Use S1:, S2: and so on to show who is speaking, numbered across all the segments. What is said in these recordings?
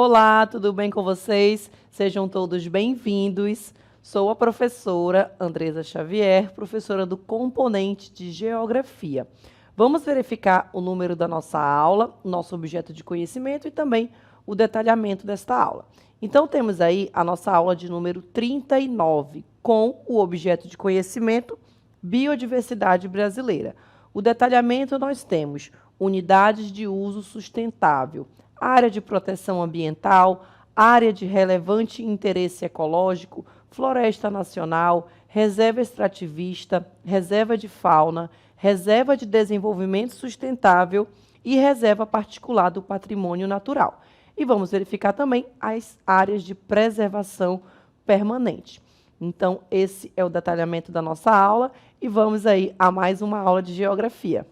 S1: Olá, tudo bem com vocês? Sejam todos bem-vindos. Sou a professora Andresa Xavier, professora do componente de Geografia. Vamos verificar o número da nossa aula, nosso objeto de conhecimento e também o detalhamento desta aula. Então, temos aí a nossa aula de número 39, com o objeto de conhecimento Biodiversidade Brasileira. O detalhamento nós temos unidades de uso sustentável, área de proteção ambiental, área de relevante interesse ecológico, floresta nacional, reserva extrativista, reserva de fauna, reserva de desenvolvimento sustentável e reserva particular do patrimônio natural. E vamos verificar também as áreas de preservação permanente. Então, esse é o detalhamento da nossa aula e vamos aí a mais uma aula de geografia.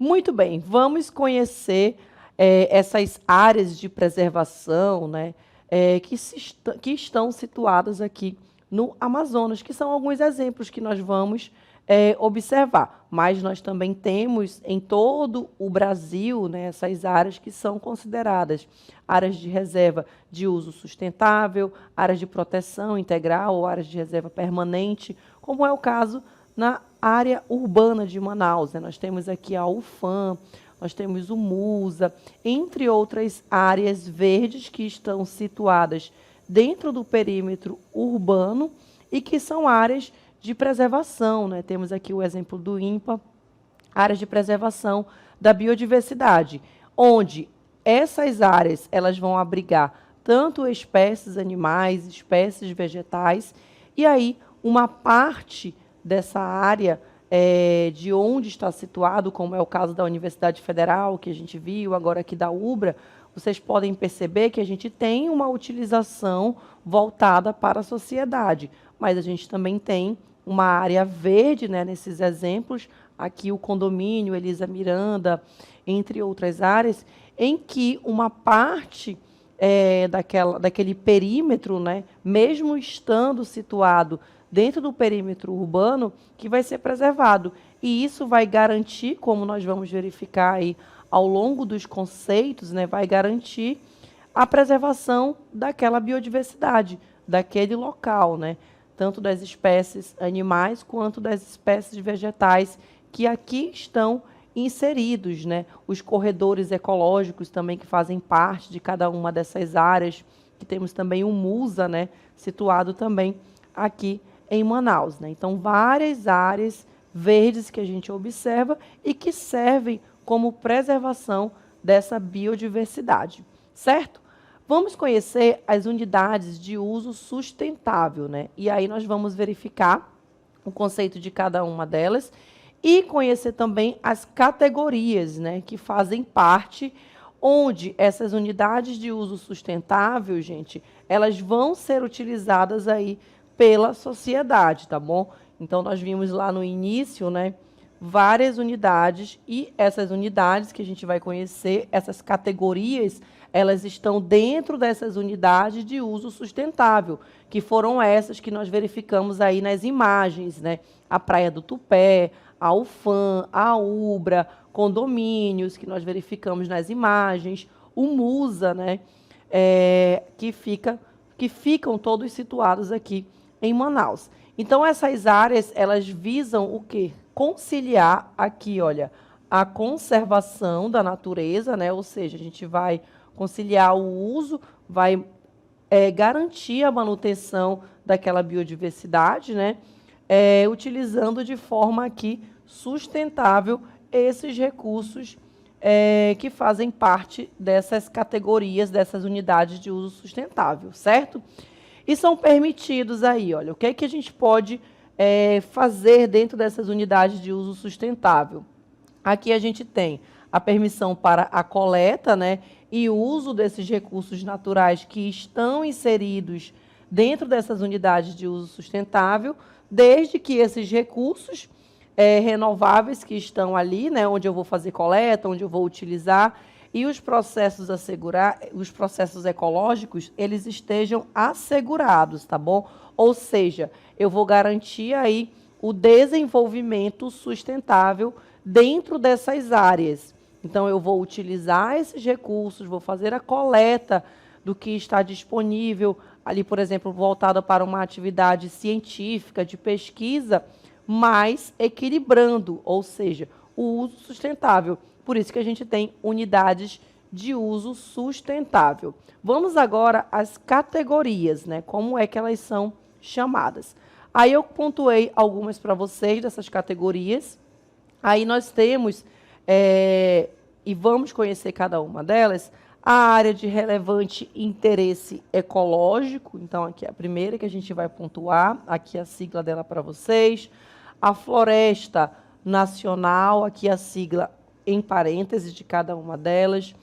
S1: Muito bem, vamos conhecer essas áreas de preservação, né, que estão situadas aqui no Amazonas, que são alguns exemplos que nós vamos observar. Mas nós também temos em todo o Brasil, né, essas áreas que são consideradas áreas de reserva de uso sustentável, áreas de proteção integral ou áreas de reserva permanente, como é o caso na área urbana de Manaus, né? Nós temos aqui a UFAM, nós temos o MUSA, entre outras áreas verdes que estão situadas dentro do perímetro urbano e que são áreas de preservação, né? Temos aqui o exemplo do INPA, áreas de preservação da biodiversidade, onde essas áreas elas vão abrigar tanto espécies animais, espécies vegetais, e aí uma parte dessa área de onde está situado, como é o caso da Universidade Federal, que a gente viu, agora aqui da UBRA, vocês podem perceber que a gente tem uma utilização voltada para a sociedade, mas a gente também tem uma área verde, né, nesses exemplos, aqui o condomínio Elisa Miranda, entre outras áreas, em que uma parte daquele perímetro, né, mesmo estando situado dentro do perímetro urbano, que vai ser preservado. E isso vai garantir, como nós vamos verificar aí ao longo dos conceitos, né, vai garantir a preservação daquela biodiversidade, daquele local, né, tanto das espécies animais quanto das espécies vegetais que aqui estão inseridos, né, os corredores ecológicos também que fazem parte de cada uma dessas áreas, que temos também o MUSA, né, situado também aqui em Manaus, né? Então, várias áreas verdes que a gente observa e que servem como preservação dessa biodiversidade, certo? Vamos conhecer as unidades de uso sustentável, né? E aí nós vamos verificar o conceito de cada uma delas e conhecer também as categorias, né, que fazem parte, onde essas unidades de uso sustentável, gente, elas vão ser utilizadas aí pela sociedade, tá bom? Então, nós vimos lá no início, né, várias unidades, e essas unidades que a gente vai conhecer, essas categorias, elas estão dentro dessas unidades de uso sustentável, que foram essas que nós verificamos aí nas imagens, né? A Praia do Tupé, a UFAM, a UBRA, condomínios, que nós verificamos nas imagens, o MUSA, né? Que ficam todos situados aqui em Manaus. Então, essas áreas, elas visam o quê? Conciliar aqui, olha, a conservação da natureza, né? Ou seja, a gente vai conciliar o uso, vai garantir a manutenção daquela biodiversidade, né? Utilizando de forma aqui sustentável esses recursos que fazem parte dessas categorias, dessas unidades de uso sustentável, certo? E são permitidos aí, olha, o que é que a gente pode fazer dentro dessas unidades de uso sustentável? Aqui a gente tem a permissão para a coleta, né, e o uso desses recursos naturais que estão inseridos dentro dessas unidades de uso sustentável, desde que esses recursos renováveis que estão ali, né, onde eu vou fazer coleta, onde eu vou utilizar, e os processos os processos ecológicos, eles estejam assegurados, tá bom? Ou seja, eu vou garantir aí o desenvolvimento sustentável dentro dessas áreas. Então, eu vou utilizar esses recursos, vou fazer a coleta do que está disponível ali, por exemplo, voltada para uma atividade científica, de pesquisa, mas equilibrando, ou seja, o uso sustentável. Por isso que a gente tem unidades de uso sustentável. Vamos agora às categorias, né? Como é que elas são chamadas. Aí eu pontuei algumas para vocês dessas categorias. Aí nós temos, e vamos conhecer cada uma delas, a área de relevante interesse ecológico. Então, aqui é a primeira que a gente vai pontuar, aqui a sigla dela para vocês. A floresta nacional, aqui a sigla em parênteses de cada uma delas.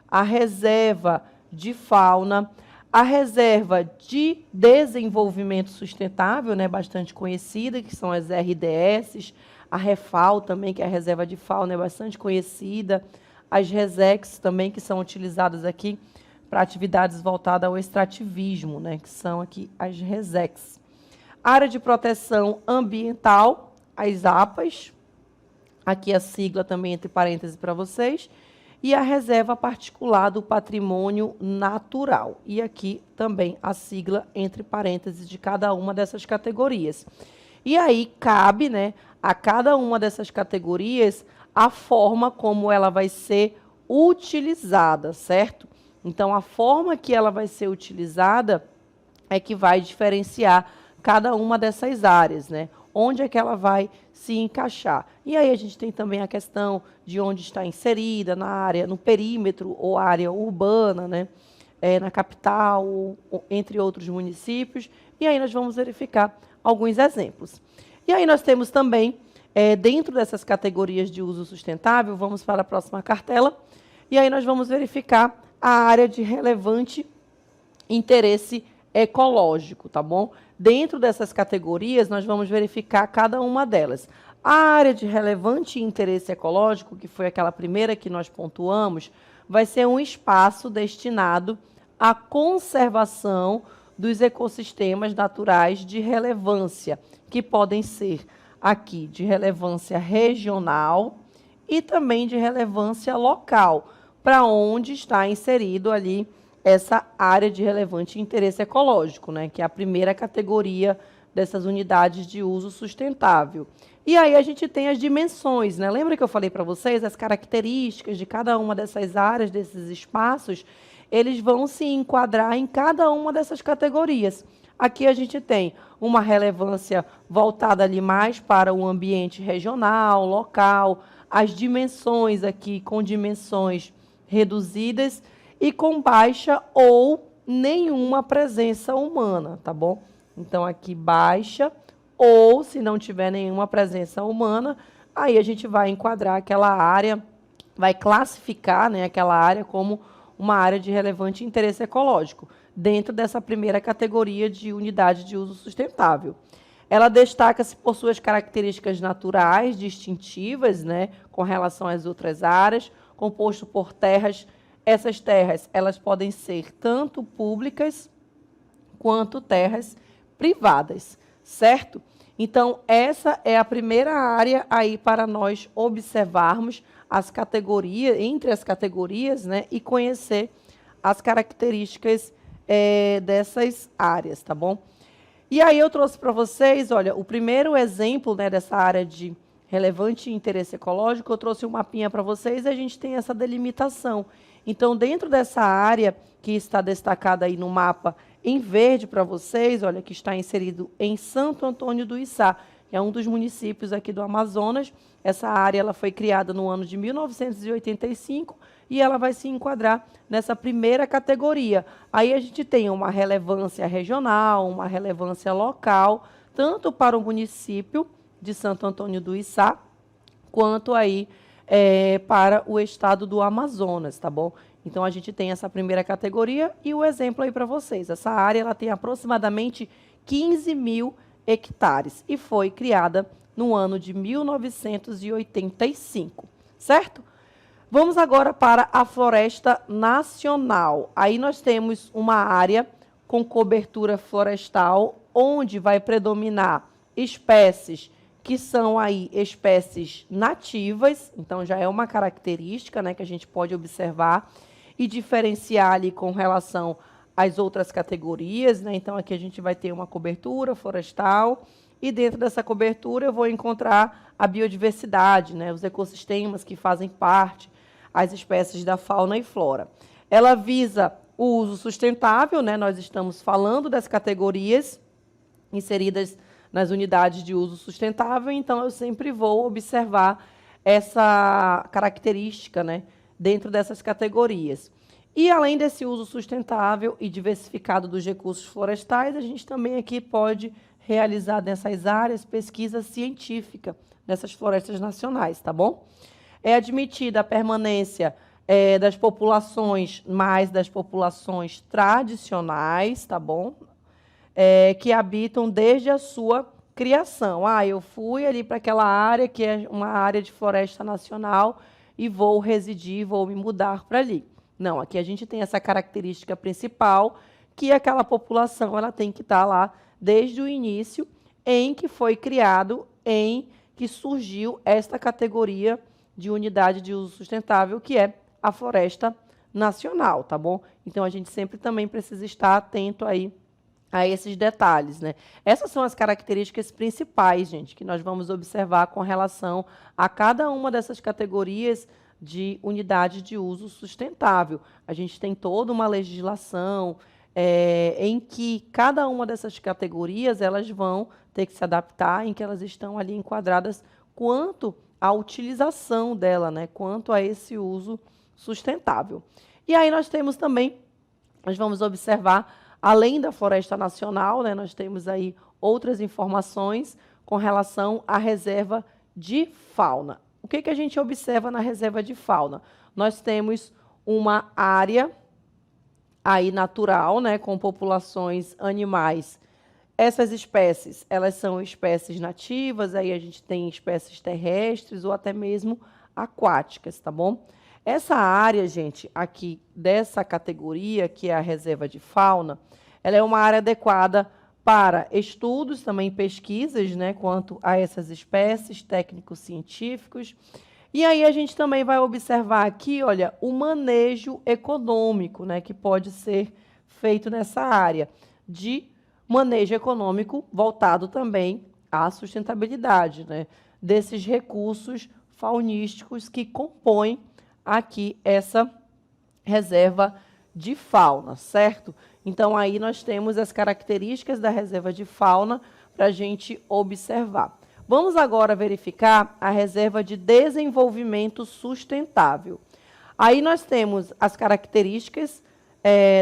S1: A reserva de fauna, a reserva de desenvolvimento sustentável, né, bastante conhecida, que são as RDS, a REFAO também, que é a reserva de fauna, é bastante conhecida, as RESEX também, que são utilizadas aqui para atividades voltadas ao extrativismo, né, que são aqui as RESEX. Área de proteção ambiental, as APAs, aqui a sigla também entre parênteses para vocês, e a reserva particular do patrimônio natural. E aqui também a sigla entre parênteses de cada uma dessas categorias. E aí cabe, né, a cada uma dessas categorias a forma como ela vai ser utilizada, certo? Então, a forma que ela vai ser utilizada é que vai diferenciar cada uma dessas áreas, né? Onde é que ela vai se encaixar. E aí a gente tem também a questão de onde está inserida, na área, no perímetro ou área urbana, né? Na capital, entre outros municípios. E aí nós vamos verificar alguns exemplos. E aí nós temos também, dentro dessas categorias de uso sustentável, vamos para a próxima cartela, e aí nós vamos verificar a área de relevante interesse ecológico, tá bom? Dentro dessas categorias, nós vamos verificar cada uma delas. A área de relevante interesse ecológico, que foi aquela primeira que nós pontuamos, vai ser um espaço destinado à conservação dos ecossistemas naturais de relevância, que podem ser aqui de relevância regional e também de relevância local, para onde está inserido ali essa área de relevante interesse ecológico, né, que é a primeira categoria dessas unidades de uso sustentável. E aí a gente tem as dimensões, né? Lembra que eu falei para vocês as características de cada uma dessas áreas, desses espaços, eles vão se enquadrar em cada uma dessas categorias. Aqui a gente tem uma relevância voltada ali mais para o ambiente regional, local, as dimensões aqui com dimensões reduzidas e com baixa ou nenhuma presença humana, tá bom? Então, aqui baixa, ou se não tiver nenhuma presença humana, aí a gente vai enquadrar aquela área, vai classificar, né, aquela área como uma área de relevante interesse ecológico, dentro dessa primeira categoria de unidade de uso sustentável. Ela destaca-se por suas características naturais, distintivas, né, com relação às outras áreas, composto por terras. Essas terras, elas podem ser tanto públicas quanto terras privadas, certo? Então, essa é a primeira área aí para nós observarmos as categorias, entre as categorias, né, e conhecer as características dessas áreas, tá bom? E aí eu trouxe para vocês, olha, o primeiro exemplo, né, dessa área de relevante interesse ecológico, eu trouxe um mapinha para vocês e a gente tem essa delimitação. Então, dentro dessa área que está destacada aí no mapa em verde para vocês, olha, que está inserido em Santo Antônio do Içá, que é um dos municípios aqui do Amazonas. Essa área ela foi criada no ano de 1985 e ela vai se enquadrar nessa primeira categoria. Aí a gente tem uma relevância regional, uma relevância local, tanto para o município de Santo Antônio do Içá, quanto aí para o estado do Amazonas, tá bom? Então, a gente tem essa primeira categoria e o exemplo aí para vocês. Essa área ela tem aproximadamente 15 mil hectares e foi criada no ano de 1985, certo? Vamos agora para a floresta nacional. Aí nós temos uma área com cobertura florestal, onde vai predominar espécies que são aí espécies nativas, então já é uma característica, né, que a gente pode observar e diferenciar ali com relação às outras categorias, né? Então aqui a gente vai ter uma cobertura florestal e dentro dessa cobertura eu vou encontrar a biodiversidade, né, os ecossistemas que fazem parte, as espécies da fauna e flora. Ela visa o uso sustentável, né? Nós estamos falando das categorias inseridas nas unidades de uso sustentável, então eu sempre vou observar essa característica, né, dentro dessas categorias. E além desse uso sustentável e diversificado dos recursos florestais, a gente também aqui pode realizar nessas áreas pesquisa científica nessas florestas nacionais, tá bom? É admitida a permanência das populações, mais das populações tradicionais, tá bom? Que habitam desde a sua criação. Eu fui ali para aquela área que é uma área de floresta nacional e vou residir, vou me mudar para ali. Não, aqui a gente tem essa característica principal, que aquela população ela tem que estar lá desde o início em que foi criado, em que surgiu esta categoria de unidade de uso sustentável, que é a floresta nacional, tá bom? Então, a gente sempre também precisa estar atento aí a esses detalhes, né? Essas são as características principais, gente, que nós vamos observar com relação a cada uma dessas categorias de unidade de uso sustentável. A gente tem toda uma legislação em que cada uma dessas categorias elas vão ter que se adaptar, em que elas estão ali enquadradas quanto à utilização dela, né? Quanto a esse uso sustentável. E aí nós temos também, nós vamos observar, além da floresta nacional, né, nós temos aí outras informações com relação à reserva de fauna. O que a gente observa na reserva de fauna? Nós temos uma área aí natural, né, com populações animais. Essas espécies, elas são espécies nativas, aí a gente tem espécies terrestres ou até mesmo aquáticas, tá bom? Essa área, gente, aqui dessa categoria, que é a reserva de fauna, ela é uma área adequada para estudos, também pesquisas, né, quanto a essas espécies, técnicos científicos. E aí a gente também vai observar aqui, olha, o manejo econômico, né, que pode ser feito nessa área, de manejo econômico voltado também à sustentabilidade, né, desses recursos faunísticos que compõem aqui essa reserva de fauna, certo? Então, aí nós temos as características da reserva de fauna para a gente observar. Vamos agora verificar a reserva de desenvolvimento sustentável. Aí nós temos as características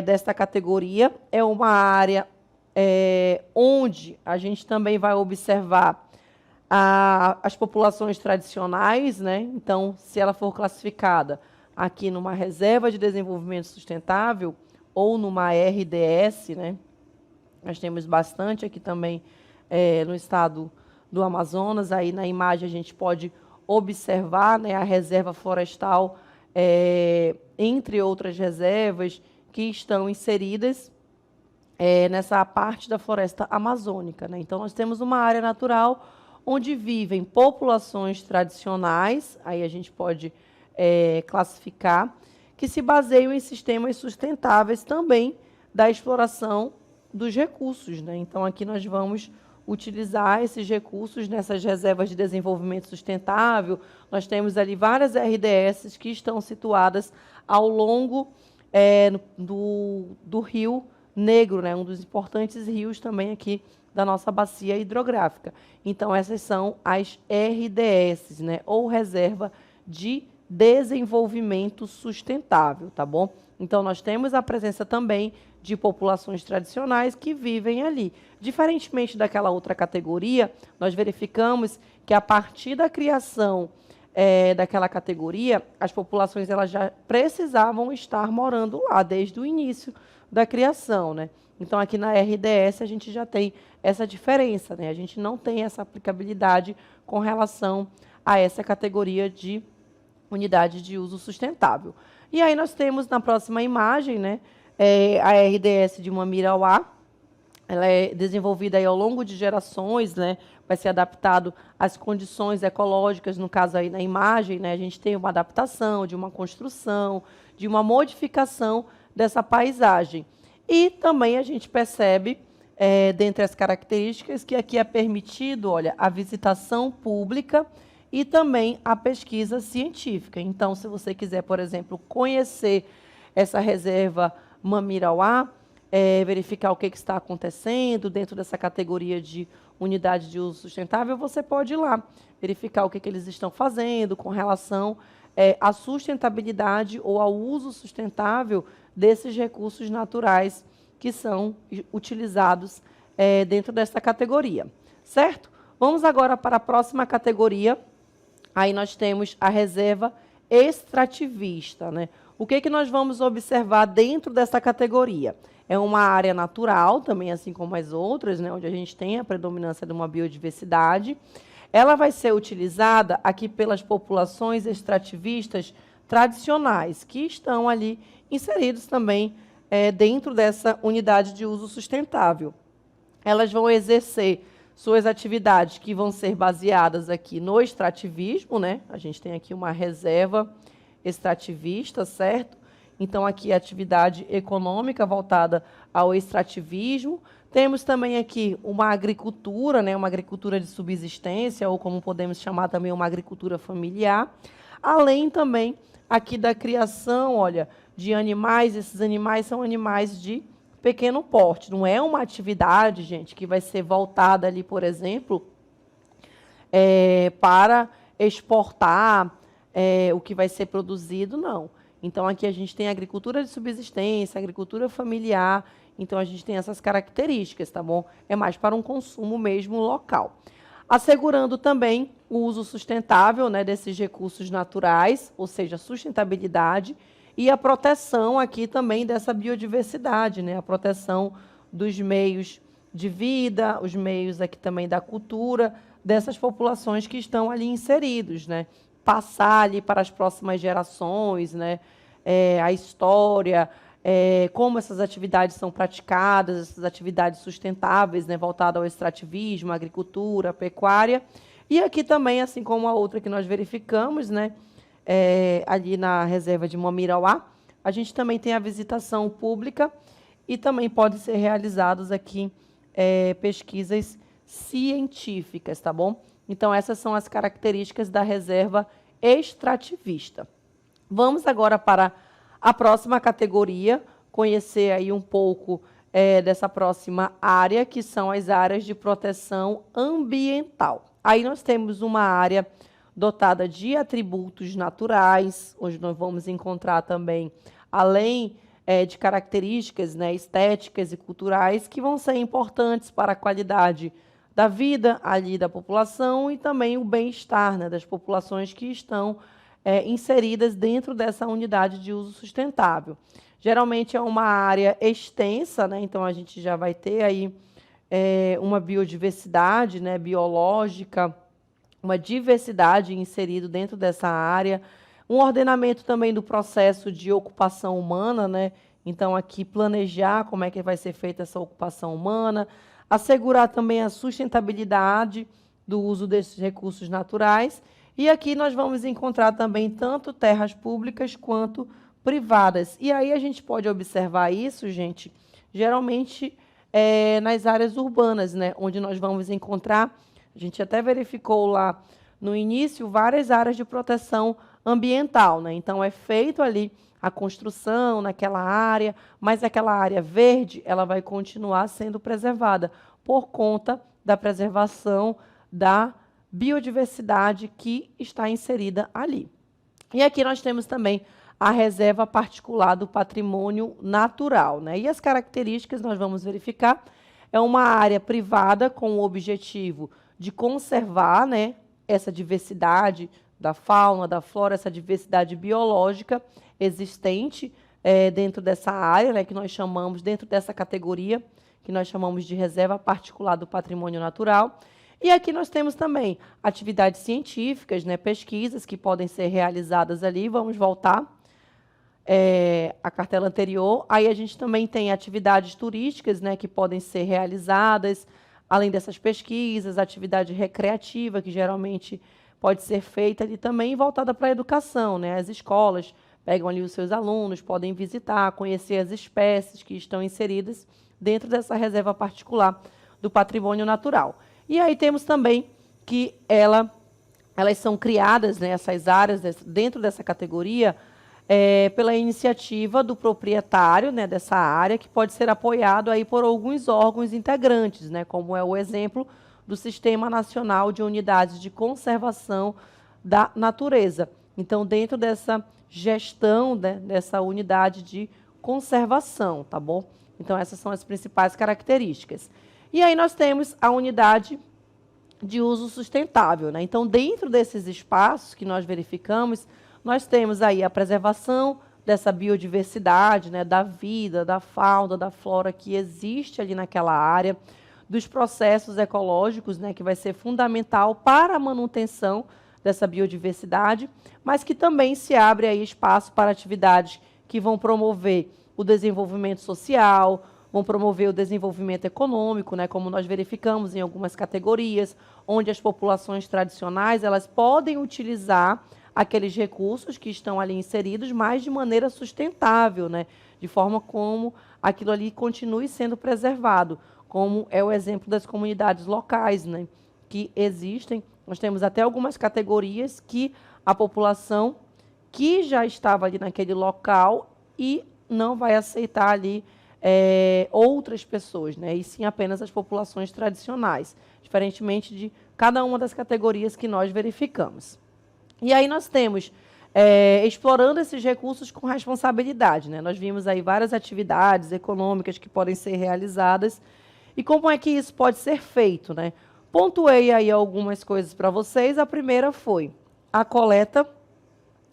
S1: desta categoria. É uma área onde a gente também vai observar as populações tradicionais, né? Então, se ela for classificada aqui numa reserva de desenvolvimento sustentável ou numa RDS, né? Nós temos bastante aqui também no estado do Amazonas. Aí na imagem a gente pode observar, né, a reserva florestal, entre outras reservas que estão inseridas nessa parte da floresta amazônica, né? Então, nós temos uma área natural onde vivem populações tradicionais, aí a gente pode classificar, que se baseiam em sistemas sustentáveis também da exploração dos recursos, né? Então, aqui nós vamos utilizar esses recursos nessas reservas de desenvolvimento sustentável. Nós temos ali várias RDS que estão situadas ao longo do Rio Negro, né? Um dos importantes rios também aqui da nossa bacia hidrográfica. Então, essas são as RDS, né? Ou Reserva de Desenvolvimento Sustentável, tá bom? Então, nós temos a presença também de populações tradicionais que vivem ali. Diferentemente daquela outra categoria, nós verificamos que a partir da criação daquela categoria, as populações elas já precisavam estar morando lá desde o início da criação, né? Então, aqui na RDS, a gente já tem essa diferença, né? A gente não tem essa aplicabilidade com relação a essa categoria de unidade de uso sustentável. E aí nós temos na próxima imagem, né, a RDS de Mamirauá. ela é desenvolvida aí ao longo de gerações, né? Vai ser adaptado às condições ecológicas, no caso aí na imagem, né? A gente tem uma adaptação de uma construção, de uma modificação dessa paisagem. E também a gente percebe, dentre as características, que aqui é permitido, olha, a visitação pública e também a pesquisa científica. Então, se você quiser, por exemplo, conhecer essa reserva Mamirauá, verificar o que está acontecendo dentro dessa categoria de unidade de uso sustentável, você pode ir lá, verificar o que eles estão fazendo com relação à sustentabilidade ou ao uso sustentável desses recursos naturais que são utilizados dentro dessa categoria, certo? Vamos agora para a próxima categoria. Aí nós temos a reserva extrativista, né? O que nós vamos observar dentro dessa categoria? É uma área natural, também assim como as outras, né, onde a gente tem a predominância de uma biodiversidade. Ela vai ser utilizada aqui pelas populações extrativistas tradicionais, que estão ali inseridos também dentro dessa unidade de uso sustentável. Elas vão exercer suas atividades que vão ser baseadas aqui no extrativismo, né? A gente tem aqui uma reserva extrativista, certo? Então, aqui a atividade econômica voltada ao extrativismo. Temos também aqui uma agricultura, né? Uma agricultura de subsistência, ou como podemos chamar também uma agricultura familiar. Além também aqui da criação, olha, de animais. Esses animais são animais de pequeno porte. Não é uma atividade, gente, que vai ser voltada ali, por exemplo, para exportar o que vai ser produzido, não. Então, aqui a gente tem agricultura de subsistência, agricultura familiar, então a gente tem essas características, tá bom? É mais para um consumo mesmo local. Assegurando também o uso sustentável, né, desses recursos naturais, ou seja, sustentabilidade, e a proteção aqui também dessa biodiversidade, né, a proteção dos meios de vida, os meios aqui também da cultura, dessas populações que estão ali inseridos, né? Passar ali para as próximas gerações, né? A história, como essas atividades são praticadas, essas atividades sustentáveis, né? Voltadas ao extrativismo, agricultura, pecuária. E aqui também, assim como a outra que nós verificamos, né? Ali na reserva de Mamirauá, a gente também tem a visitação pública e também pode ser realizadas aqui pesquisas científicas, tá bom? Então, essas são as características da reserva extrativista. Vamos agora para a próxima categoria, conhecer aí um pouco dessa próxima área, que são as áreas de proteção ambiental. Aí nós temos uma área dotada de atributos naturais, onde nós vamos encontrar também, além de características, né, estéticas e culturais, que vão ser importantes para a qualidade da vida ali da população e também o bem-estar, né, das populações que estão inseridas dentro dessa unidade de uso sustentável. Geralmente é uma área extensa, né, então a gente já vai ter aí uma biodiversidade, né, biológica, uma diversidade inserida dentro dessa área, um ordenamento também do processo de ocupação humana, né? Então, aqui planejar como é que vai ser feita essa ocupação humana, assegurar também a sustentabilidade do uso desses recursos naturais. E aqui nós vamos encontrar também tanto terras públicas quanto privadas. E aí a gente pode observar isso, gente, geralmente nas áreas urbanas, né? Onde nós vamos encontrar, a gente até verificou lá no início, várias áreas de proteção ambiental, né? Então, é feito ali a construção naquela área, mas aquela área verde, ela vai continuar sendo preservada por conta da preservação da biodiversidade que está inserida ali. E aqui nós temos também a reserva particular do patrimônio natural, né? E as características nós vamos verificar. É uma área privada com o objetivo de conservar, né, essa diversidade da fauna, da flora, essa diversidade biológica existente dentro dessa área, né, que nós chamamos, dentro dessa categoria, que nós chamamos de reserva particular do patrimônio natural. E aqui nós temos também atividades científicas, né, pesquisas que podem ser realizadas ali. Vamos voltar. a cartela anterior. Aí a gente também tem atividades turísticas, né, que podem ser realizadas, além dessas pesquisas, atividade recreativa, que geralmente pode ser feita ali também, voltada para a educação, né? As escolas pegam ali os seus alunos, podem visitar, conhecer as espécies que estão inseridas dentro dessa reserva particular do patrimônio natural. E aí temos também que elas são criadas, né, essas áreas dentro dessa categoria, pela iniciativa do proprietário, né, dessa área, que pode ser apoiado aí por alguns órgãos integrantes, né, como é o exemplo do Sistema Nacional de Unidades de Conservação da Natureza. Então, dentro dessa gestão, né, dessa unidade de conservação, tá bom? Então, essas são as principais características. E aí nós temos a unidade de uso sustentável, né? Então, dentro desses espaços que nós verificamos, nós temos aí a preservação dessa biodiversidade, né, da vida, da fauna, da flora que existe ali naquela área, dos processos ecológicos, né, que vai ser fundamental para a manutenção dessa biodiversidade, mas que também se abre aí espaço para atividades que vão promover o desenvolvimento social, vão promover o desenvolvimento econômico, né, como nós verificamos em algumas categorias, onde as populações tradicionais elas podem utilizar aqueles recursos que estão ali inseridos, mas de maneira sustentável, né, de forma como aquilo ali continue sendo preservado, como é o exemplo das comunidades locais, né, que existem. Nós temos até algumas categorias que a população que já estava ali naquele local e não vai aceitar ali outras pessoas, né? E sim apenas as populações tradicionais, diferentemente de cada uma das categorias que nós verificamos. E aí nós temos, explorando esses recursos com responsabilidade, né? Nós vimos aí várias atividades econômicas que podem ser realizadas. E como é que isso pode ser feito, né? Pontuei aí algumas coisas para vocês. A primeira foi a coleta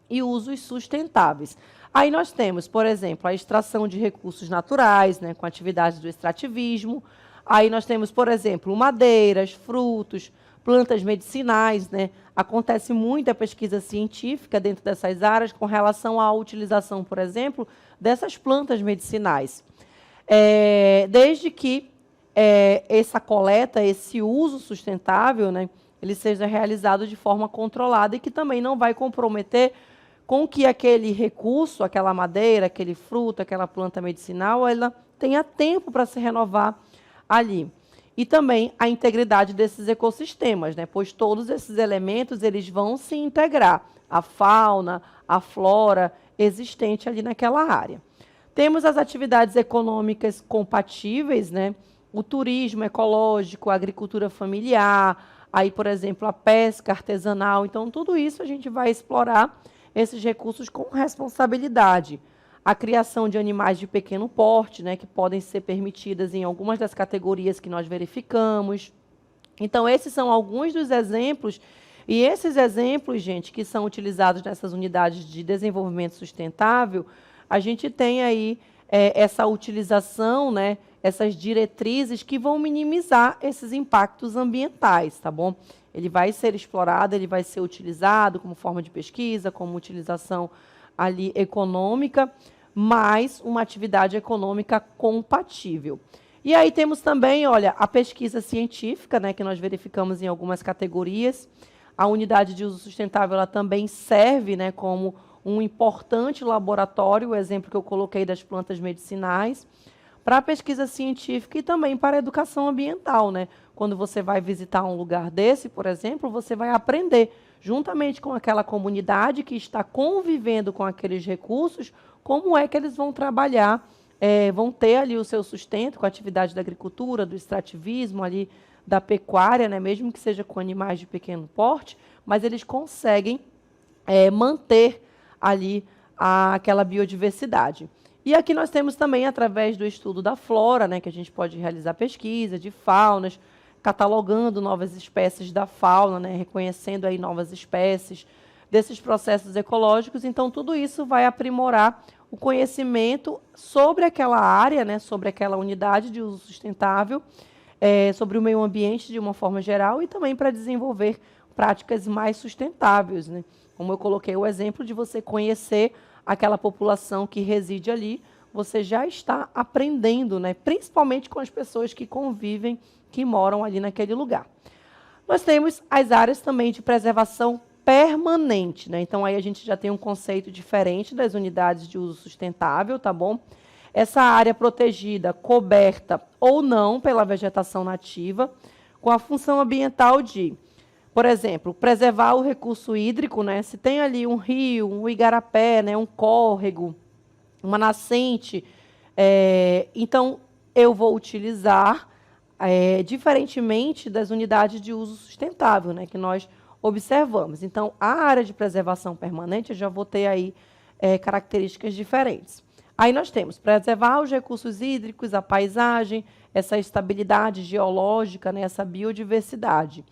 S1: e usos sustentáveis. Aí nós temos, por exemplo, a extração de recursos naturais, né, com atividades do extrativismo. Aí nós temos, por exemplo, madeiras, frutos, plantas medicinais, né? Acontece muita pesquisa científica dentro dessas áreas com relação à utilização, por exemplo, dessas plantas medicinais. Desde que essa coleta, esse uso sustentável, né, ele seja realizado de forma controlada e que também não vai comprometer com que aquele recurso, aquela madeira, aquele fruto, aquela planta medicinal, ela tenha tempo para se renovar ali. E também a integridade desses ecossistemas, né? Pois todos esses elementos eles vão se integrar, a fauna, a flora existente ali naquela área. Temos as atividades econômicas compatíveis, né? O turismo ecológico, a agricultura familiar, aí, por exemplo, a pesca artesanal. Então, tudo isso a gente vai explorar esses recursos com responsabilidade. A criação de animais de pequeno porte, né, que podem ser permitidas em algumas das categorias que nós verificamos. Então, esses são alguns dos exemplos, e esses exemplos, gente, que são utilizados nessas unidades de desenvolvimento sustentável, a gente tem aí essa utilização, né, essas diretrizes que vão minimizar esses impactos ambientais, tá bom? Ele vai ser explorado, ele vai ser utilizado como forma de pesquisa, como utilização ali econômica, mas uma atividade econômica compatível. E aí temos também, olha, a pesquisa científica, né, que nós verificamos em algumas categorias. A unidade de uso sustentável ela também serve, né, como um importante laboratório, o exemplo que eu coloquei das plantas medicinais, para a pesquisa científica e também para a educação ambiental, né? Quando você vai visitar um lugar desse, por exemplo, você vai aprender, juntamente com aquela comunidade que está convivendo com aqueles recursos, como é que eles vão trabalhar, vão ter ali o seu sustento com a atividade da agricultura, do extrativismo, ali da pecuária, né? Mesmo que seja com animais de pequeno porte, mas eles conseguem manter ali aquela biodiversidade. E aqui nós temos também, através do estudo da flora, né, que a gente pode realizar pesquisa de faunas, catalogando novas espécies da fauna, né, reconhecendo aí novas espécies desses processos ecológicos. Então, tudo isso vai aprimorar o conhecimento sobre aquela área, né, sobre aquela unidade de uso sustentável, sobre o meio ambiente de uma forma geral e também para desenvolver práticas mais sustentáveis, né? Como eu coloquei o exemplo de você conhecer aquela população que reside ali, você já está aprendendo, né? Principalmente com as pessoas que convivem, que moram ali naquele lugar. Nós temos as áreas também de preservação permanente, né? Então, aí a gente já tem um conceito diferente das unidades de uso sustentável, tá bom? Essa área protegida, coberta ou não pela vegetação nativa, com a função ambiental de, por exemplo, preservar o recurso hídrico, né? Se tem ali um rio, um igarapé, né? Um córrego, uma nascente, então eu vou utilizar, diferentemente das unidades de uso sustentável, né? Que nós observamos. Então, a área de preservação permanente, eu já vou ter aí características diferentes. Aí nós temos preservar os recursos hídricos, a paisagem, essa estabilidade geológica, né, essa biodiversidade.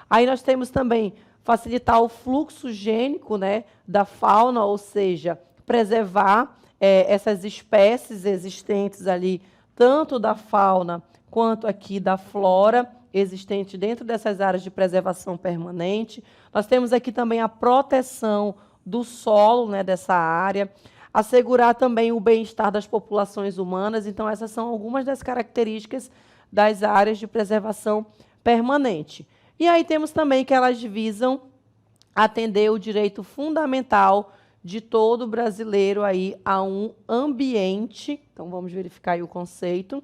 S1: Aí nós temos também facilitar o fluxo gênico, né, da fauna, ou seja, preservar essas espécies existentes ali, tanto da fauna quanto aqui da flora, existente dentro dessas áreas de preservação permanente. Nós temos aqui também a proteção do solo, né, dessa área, assegurar também o bem-estar das populações humanas. Então, essas são algumas das características das áreas de preservação permanente. E aí temos também que elas visam atender o direito fundamental de todo brasileiro aí a um ambiente, então vamos verificar aí o conceito,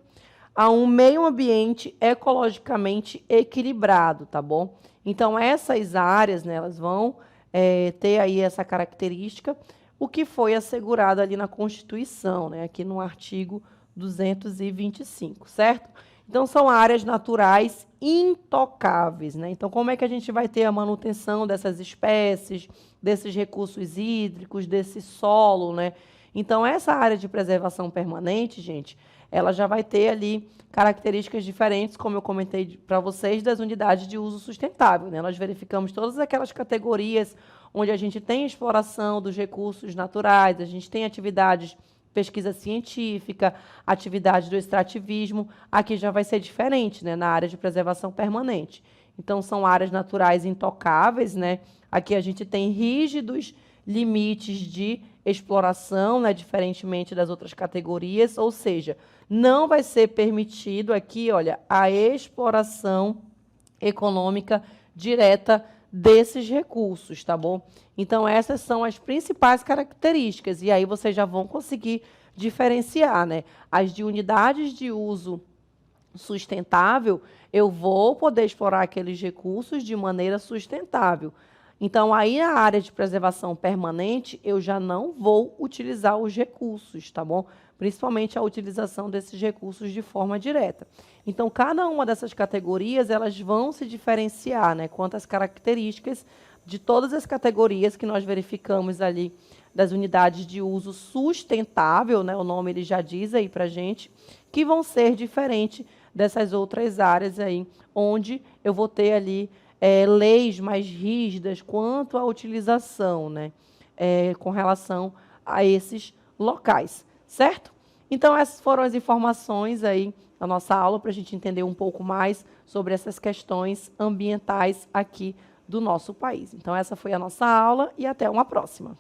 S1: a um meio ambiente ecologicamente equilibrado, tá bom? Então, essas áreas, né, elas vão ter aí essa característica, o que foi assegurado ali na Constituição, né, aqui no artigo 225, certo? Então, são áreas naturais intocáveis, né? Então, como é que a gente vai ter a manutenção dessas espécies, desses recursos hídricos, desse solo, né? Então, essa área de preservação permanente, gente, ela já vai ter ali características diferentes, como eu comentei para vocês, das unidades de uso sustentável, né? Nós verificamos todas aquelas categorias onde a gente tem exploração dos recursos naturais, a gente tem atividades de pesquisa científica, atividade do extrativismo. Aqui já vai ser diferente, né, na área de preservação permanente. Então, são áreas naturais intocáveis, né? Aqui a gente tem rígidos limites de exploração, né, diferentemente das outras categorias, ou seja, não vai ser permitido aqui, olha, a exploração econômica direta desses recursos, tá bom? Então, essas são as principais características, e aí vocês já vão conseguir diferenciar, né? As de unidades de uso sustentável, eu vou poder explorar aqueles recursos de maneira sustentável. Então, aí na área de preservação permanente, eu já não vou utilizar os recursos, tá bom? Principalmente a utilização desses recursos de forma direta. Então, cada uma dessas categorias, elas vão se diferenciar, né, quanto às características de todas as categorias que nós verificamos ali das unidades de uso sustentável, né, o nome ele já diz aí para a gente, que vão ser diferentes dessas outras áreas aí, onde eu vou ter ali leis mais rígidas quanto à utilização, né, com relação a esses locais, certo? Então, essas foram as informações aí da nossa aula para a gente entender um pouco mais sobre essas questões ambientais aqui do nosso país. Então, essa foi a nossa aula e até uma próxima.